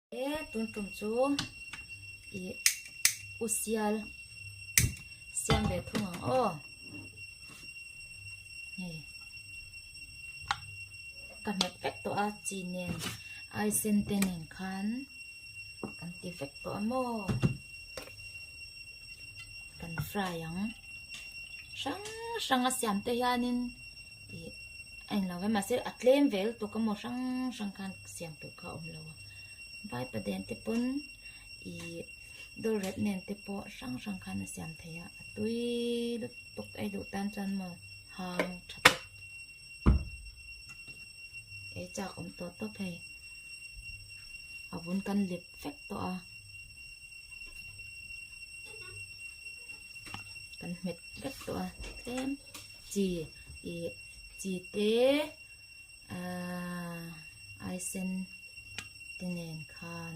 Tun tum chu Usial siam ve thung ang kan met vek to a chi nen ai sen ten nen khan kan ti vek to amo kan fry ang sang a siam te hianin anh lo ve ma se atlem vel to ka mo sang khan siam to ka lo vai pa den te pun do red nen te po sang khan siam theya tui tuk ai du tan chan mo hang that e cha kom to phei avun kan lip fek to a kan met fek to a tem chi te ai sen tenen khan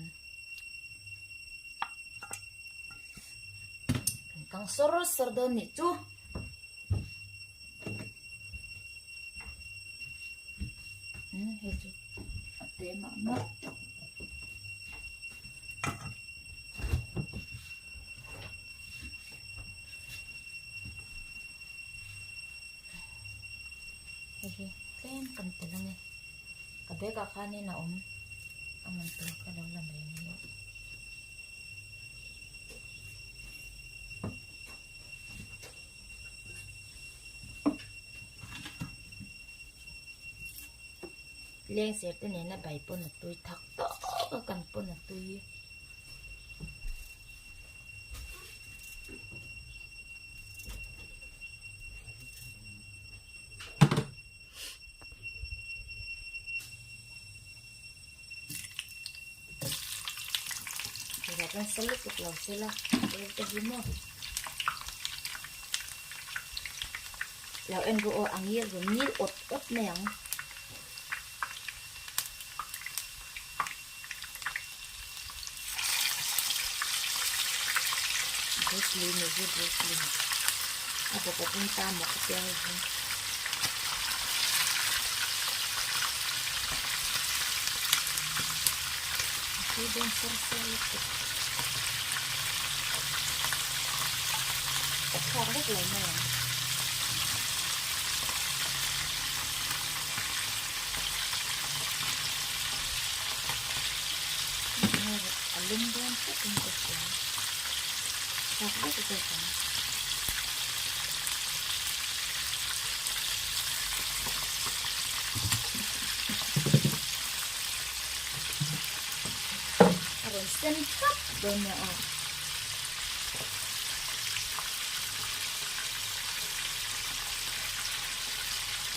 kang sor do ni chu he chu ate ma he kem kan te lang e ka be ka khani na aman to ka lo la mai ni leng ser te ne na bai pon na tui thak to ka kan pon na tui kan selalu tuklau sila itu gimo lau en go angir go mil ot na yang Brooklyn apa papunta mo kasi ako dan serselit korek lainnya ya ini alum dan untuk ya korek itu kan sentak donya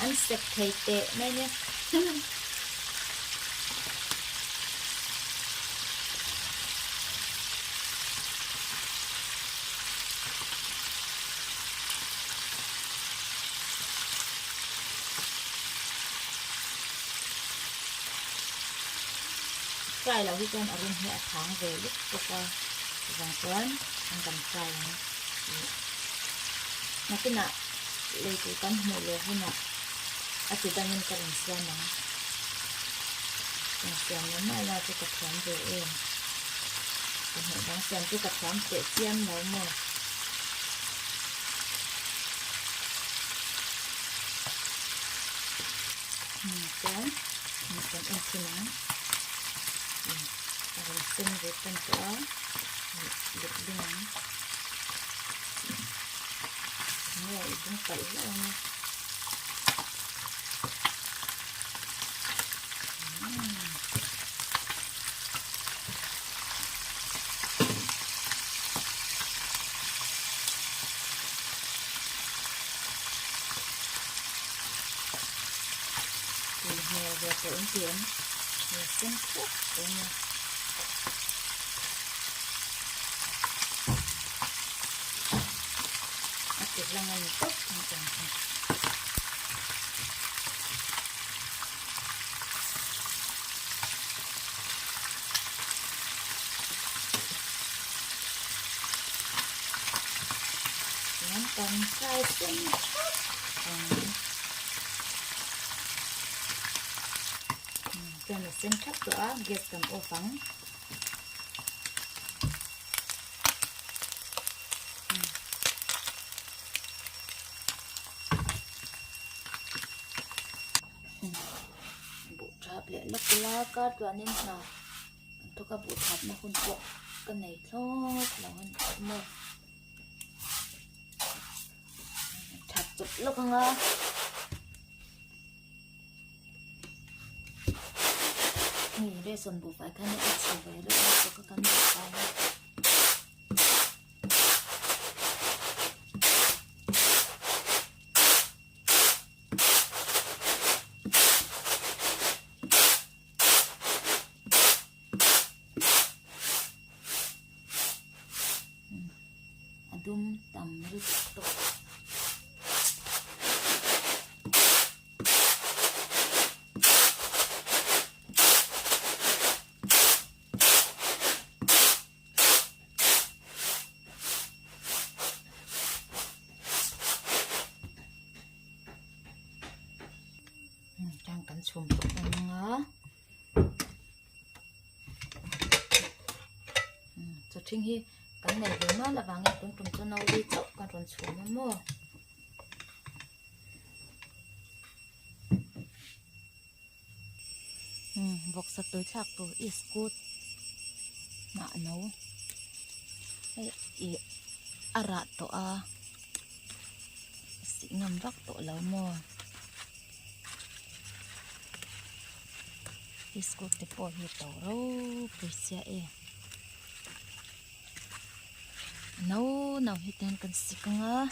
ansek te nanya fry là cái con ở bên hệ tháng về lúc có vàng tuấn ăn cầm fry nó cái nọ lấy cái con mồi lô hay nọ à chỉ đang nhân cái làm sao nó mai là cái cặp tháng về em còn hệ đang xem cái cặp tháng để chiên nấu mà cái một con em xin nó akan sembunyikan ke dengan ini itu kali ini ini ada keuntungan mesin punya langan itu macam yang bangkai Cho nó xem chắc cửa gas tầm ô phẳng cá tuần nên là tôi có bột hạt mà không bộ cái này thôi là hơn mua thật chụp lúc không á nghỉ đây xuân bột phải cái này ít xíu về lúc tôi có cái này phải đun tầm rưỡi độ trang cắn chùm bằng ngó cho trinh hi cái này với nó là vàng ngày tuần trồng cho nó đi chậu còn trồng xuống nó mua Vawksa tới chạc rồi is good nạ nấu ấy ara to a sĩ ngâm vắc to lâu mua is good thì bỏ hết tàu rau bớt e nấu nào hết tên cần xịt ngã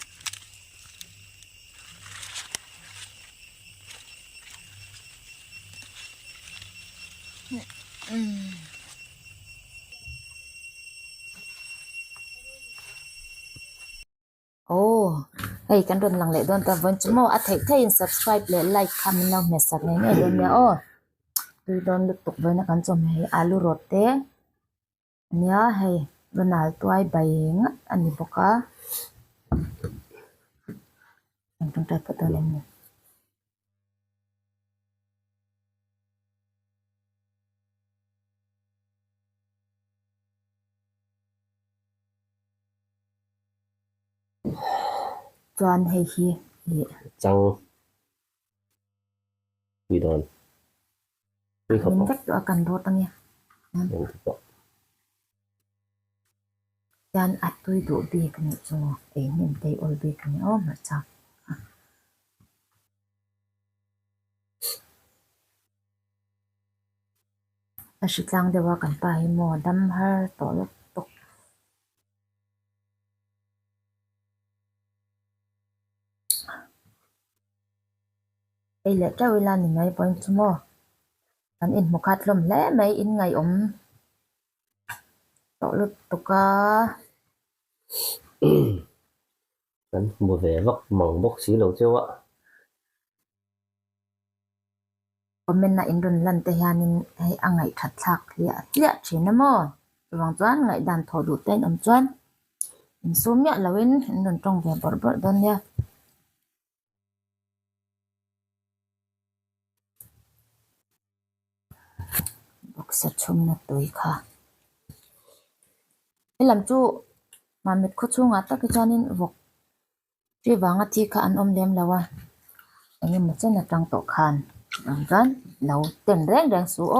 hey kan don lang le don ta von chmo a thei thei subscribe le like comment now message ne ne don ya tu don luk tuk với nó kan chom hey alu rote nia hey Ronald tuai baying ani boka ang tong ta patolen mo John hay hi trăng quỳ đòn quỳ khập mình chắc cho cần vô tăng nha Jan at tôi đủ bì cái này cho ấy nhìn thấy ôi bì cái này mà chắc à sự lang đều cần phải mò đâm hơi tổ lúc tục đây là trao là những ngày bọn chúng mò anh in một hạt lồng lẽ mấy in ngày tổ lúc tục Đánh một vẻ vóc mỏng bốc xí lầu châu ạ mình là in đồn lần tây hàn hay ăn ngày thật sạc liệt chỉ nó mò vàng doan ngày đàn thổ đủ tên doan mình số miệng là bên đồn trong vẻ bọt đơn nha Vawksa chum na Teuh kha làm chu mà mệt Kawchhung ta cái cho nên vok tri vàng thi kha an lem lawa anh em mà chân là trăng tổ khan gan lâu tiền reng reng su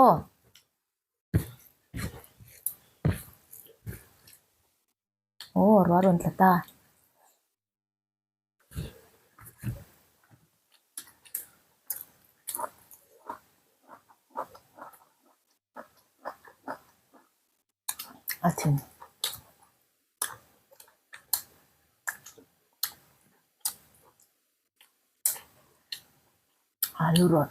rồi rồi ta thìn alu rồi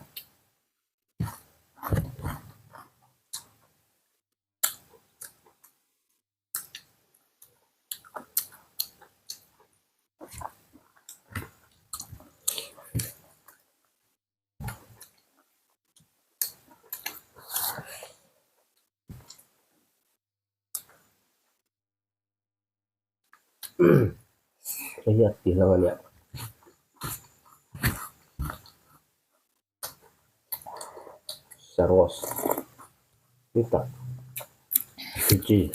lihat di lengannya sarwas kita suci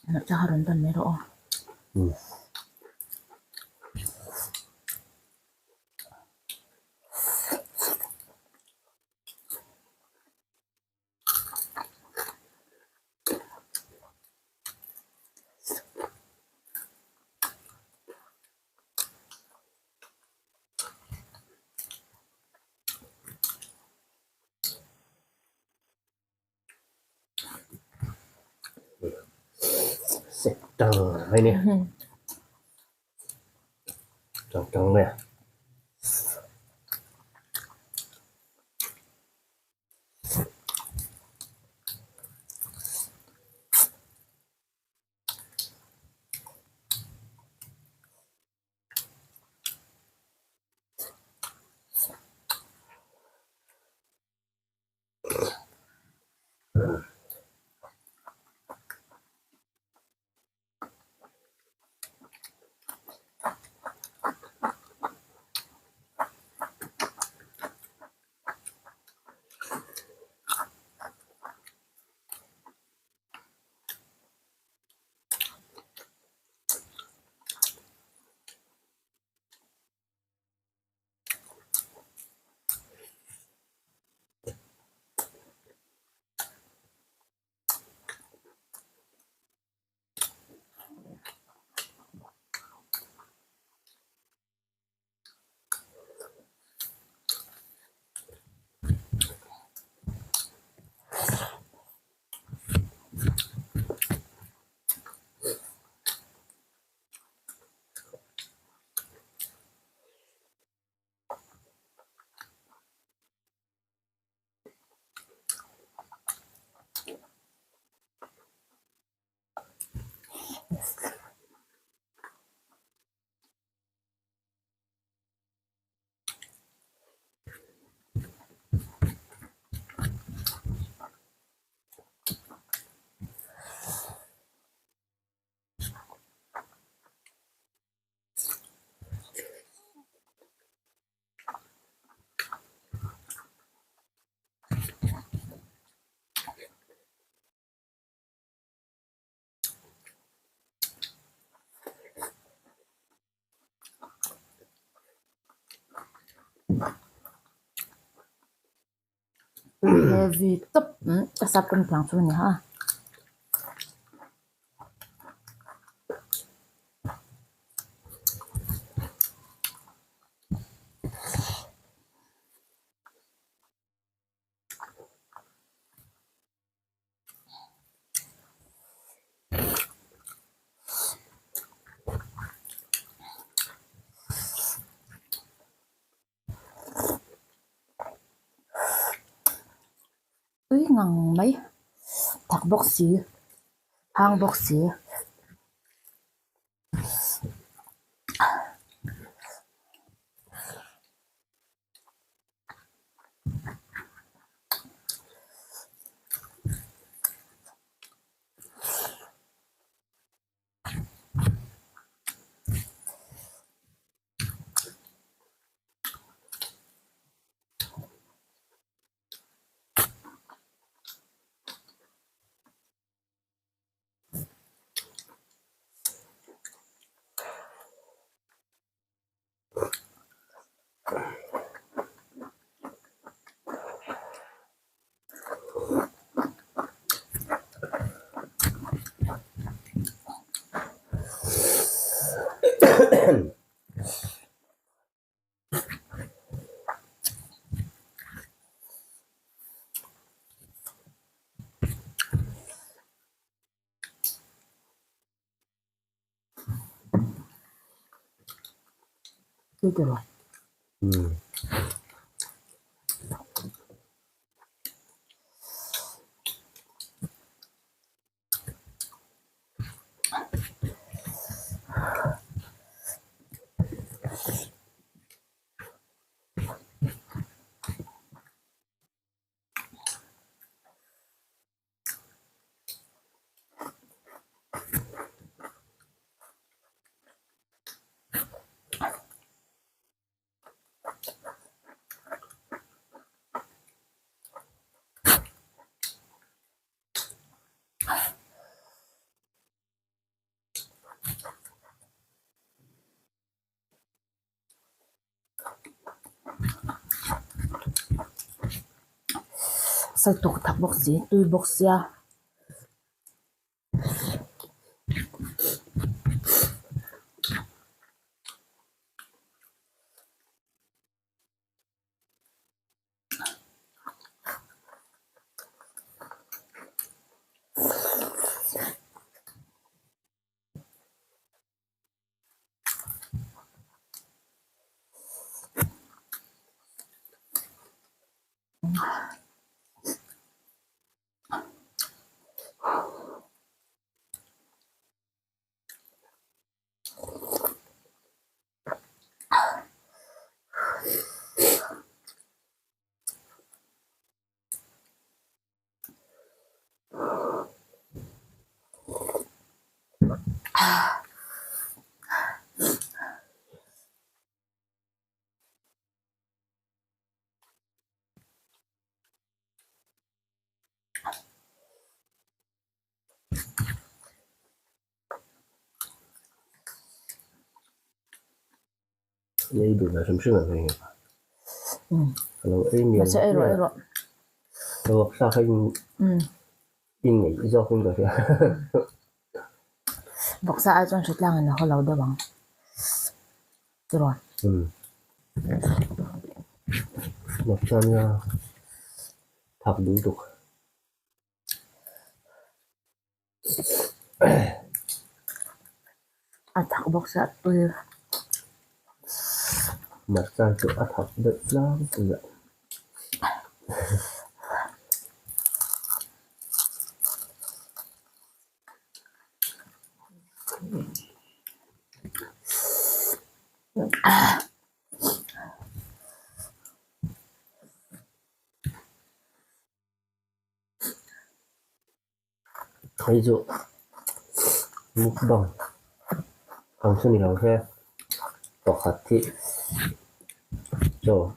Nagkakaroon doon meron. Sạch trăng hay nè. Trăng trăng nè. Vì tấp sắp cân thẳng xuống nhỉ ha. Úi ngang mấy thạc bốc xí hang bốc xí Được rồi. Sai tuk thak bok si tui bok sia Vậy đủ là sớm sớm rồi. Kalau ini Masa ero Vawksa kan ini izo kan gitu ya. Vawksa ai chon shit lang na holaw da bang Turon Vawksanya thap duduk. Atak Vawksa tui Macam tu thap được lắm juga. Ví dụ mukbang hàng xuân thì hàng xe có khát thị cho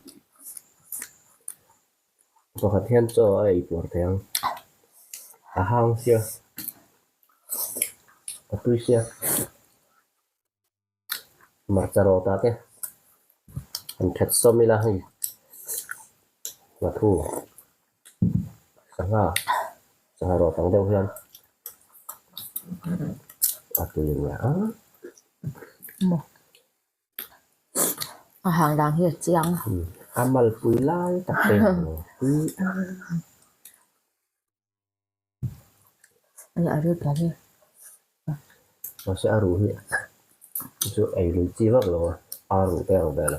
có khát thiên cho ấy của thằng hàng xe tôi xe mặt trà rô ta thế anh thẹt xôm đi là hay và thu sáng rô tăng đâu hơn tôi liền mo hàng đang hiệt chiang amal pui lai tak teng pui ai aru ka ni masih aru ni so ai lu chi vak lo aru te ro ba lo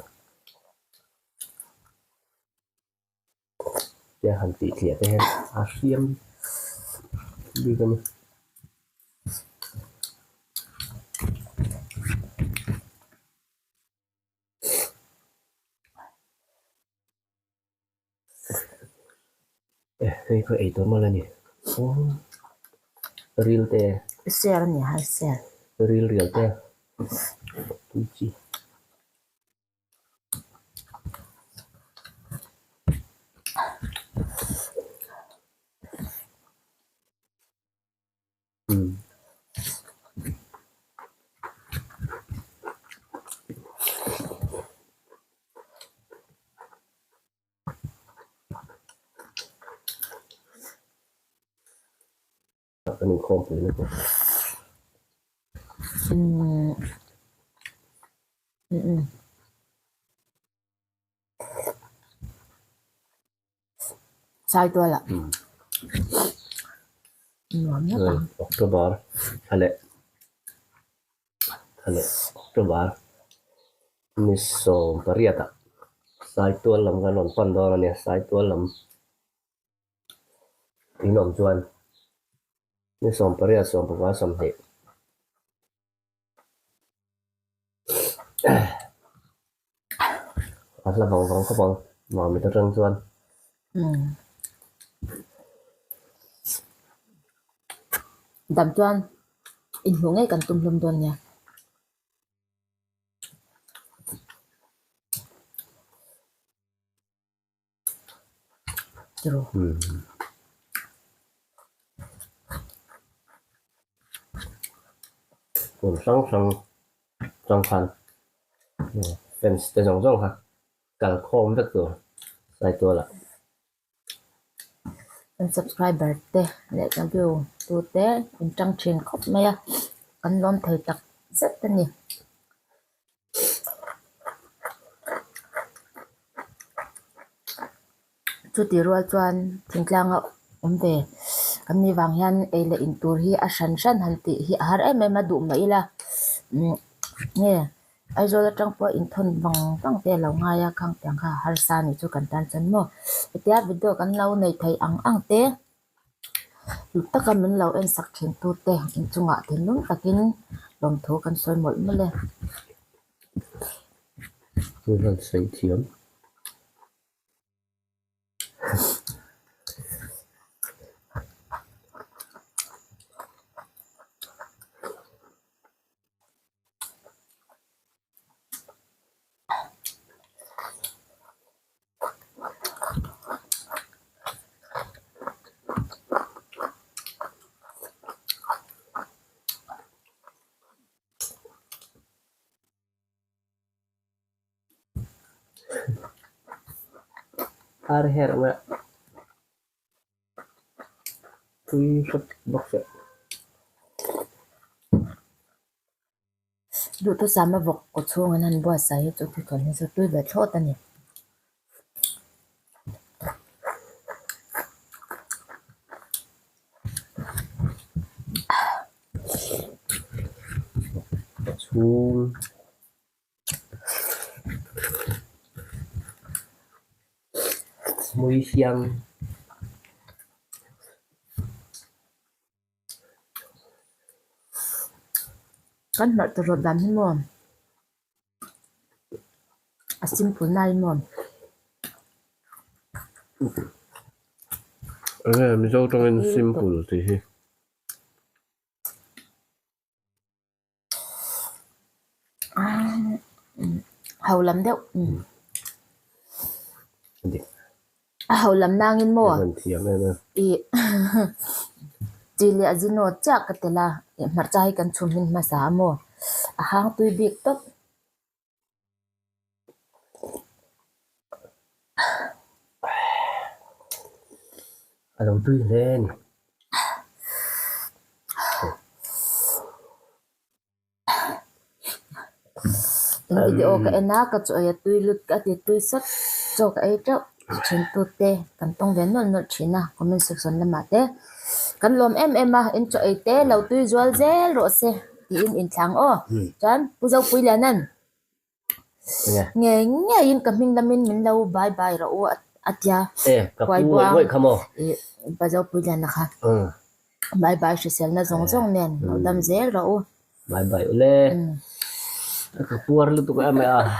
ya han ti thia te asiam đi cái này cái ấy tôi mà là nhỉ real te share ni ha share real te tu chi cái này không phải nữa sai tua là ngon nhất rồi October thale October Mizo Nupa sai tua làm cái nón pan đó là nè sai tua làm inom chuan ni som paria som pa som he asla vong ko bang ma mi ta rang chuan đam chuan in hu ngay kan tum lum don nha rồi Phun sang khăn fence tới rong ha cả khom rất cửa sai tua là เป็น subscriber เต้และกันวิวตัวเต้เป็นจังเชนครบไหมอ่ะกันล้อมเธอตักเสร็จแล้วนี่จุดที่รัวจวนถึงกลางอ่ะเต้กันมีวางยันเอเลอินตัวฮีอาชันหันติฮีหาไอ้ไม่มาดูไหมล่ะเนี่ยไอ้โจละจังพออินทนบังตั้งแต่เราง่ายข้างเตียงค่ะฮาร์ซานี่จุกันตันจันโมเดี๋ยววิดีโอกันเราในไทยอังเต้หลุดตะกันมันเราเอ็นสักเช่นตัวเต้อินจุงะถึงนู้นตะกินลมโถกันสวยหมดมาเลย người hơn sấy thiếm ar her ma tui sắp bóc sẽดูตัวสามมาบอกกดช่วงนั้นบัวใส่จุดที่ก่อนนี้จะด้วยแบบโทษตันเนี่ยxuống mùi xiang kan nợ từ rồi làm hết mồm simple này mồm Mizo trong en simple thì hầu lắm đéo hầu lắm nang in mồm hơn thiếm em chỉ lẽ gì nó chắc cái là mặt trái cần chùm hình mà xả mồm hàng tùy việc tốt đầu tư lên video cái na cái chỗ ấy tùy lực cái thì tùy xuất cho cái chỗ trên tụt tê cần tông đến nốt chín à comment section là mà tê cần lom em à in chỗ ấy tê lâu tùy dual dễ rồi xe thì in thang ô chán bây giờ quý là nè nghe nghe in cầm mình lâu bye bye rồi atia quay quay không ô bây giờ quý là nè ha bye bye social na zong nè lâu đam dễ rồi bye bye lên cái pua lu tụi em à